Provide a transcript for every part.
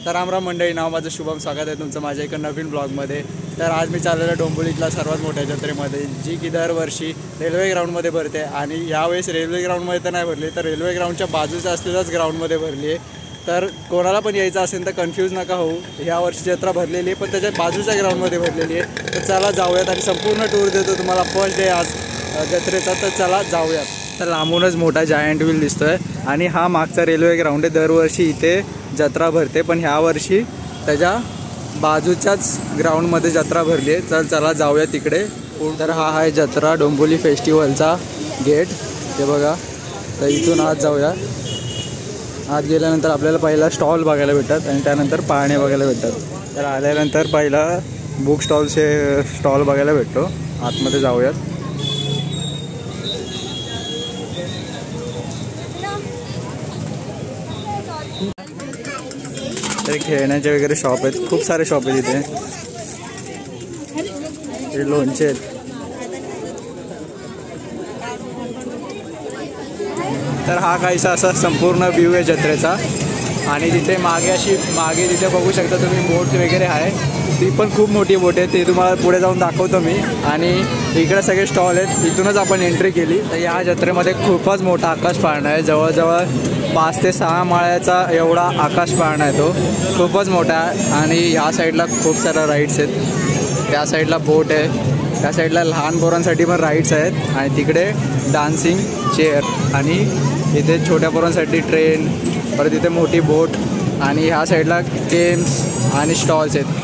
तर रामराम मंडळी, नाव माझं शुभम, स्वागत आहे तुमचं माझ्या एका नवीन ब्लॉगमध्ये। तर आज मी चाललेलो डोंबिवलीतल्या सर्वात मोठ्या जत्रेमध्ये, जी की दरवर्षी रेल्वे ग्राउंडमध्ये भरते। आणि यावेळेस रेल्वे ग्राउंडमध्ये तर नाही भरली, तर रेल्वे ग्राउंडच्या बाजूच्या असलेल्याच ग्राउंडमध्ये भरली आहे। तर कोणाला पण यायचं असेल तर कन्फ्यूज नका होऊ, यावर्षी जत्रा भरलेली आहे पण त्याच्या बाजूच्या ग्राउंडमध्ये भरलेली आहे। तर चला जाऊयात आणि संपूर्ण टूर देतो तुम्हाला, फर्स्ट डे आज जत्रेचा, तर चला जाऊयात। तर लांबूनच मोठा जायंट व्हील दिसतोय आणि हा मागचा रेल्वे ग्राउंड आहे। दरवर्षी इथे जत्रा भरते पण ह्या वर्षी त्याच्या बाजूच्याच ग्राउंडमध्ये जत्रा भरली आहे। चला जाऊया तिकडे। तर हा आहे जत्रा डोंबिवली फेस्टिवलचा गेट, हे बघा। तर इथून आत जाऊया। आत गेल्यानंतर आपल्याला पहिला स्टॉल बघायला भेटतात आणि त्यानंतर पाळणे बघायला भेटतात। तर आल्यानंतर पहिला बुक स्टॉल बघायला भेटतो। आतमध्ये जाऊयात। तर खेळण्याचे वगैरे शॉप आहेत, खूप सारे शॉप आहेत इथे। हे लोणचे आहेत। तर हा काहीसा असा संपूर्ण व्ह्यू आहे जत्रेचा। आणि तिथे मागे तिथे बघू शकता तुम्ही, बोट वगैरे आहे, ती पण खूप मोठी बोट आहे, ती तुम्हाला पुढे जाऊन दाखवतो मी। आणि इकडे सगळे स्टॉल आहेत, इथूनच आपण एंट्री केली। तर या जत्रेमध्ये खूपच मोठा आकाश पाळणा आहे, जवळजवळ 5 ते 6 माळ्याचा एवढा आकाश पाळणा आहे, तो खूपच मोठा आहे। आणि ह्या साईडला खूप साऱ्या राईड्स आहेत, त्या साईडला बोट आहे, त्या साईडला लहान पोरांसाठी पण राईड्स आहेत, आणि तिकडे डान्सिंग चेअर, आणि इथे छोट्या पोरांसाठी ट्रेन, परत इथे मोठी बोट, आणि ह्या साईडला गेम्स आणि स्टॉल्स आहेत।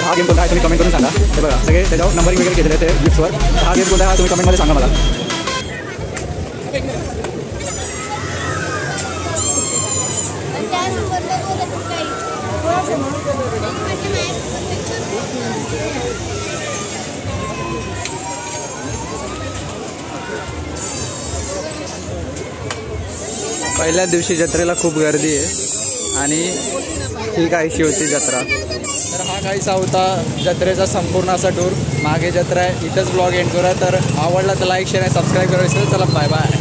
हा गेम कोणता आहे तुम्ही कमेंट करून सांगा। हे बघा सगळे त्याच्यावर नंबरिंग वगैरे केलेले ते गिफ्ट्सवर। हा गेम कोणता आहे तुम्ही कमेंटमध्ये सांगा मला। पहिल्या दिवशी जत्रेला खूप गर्दी आहे आणि ही काहीशी होती जत्रा। तर हा काहीसा होता जत्रेचा संपूर्ण असा टूर। मागे जत्रा आहे, इथंच ब्लॉग एंड करूया। तर आवडला तर लाईक शेअर आणि सबस्क्राईब करा। चला बाय बाय।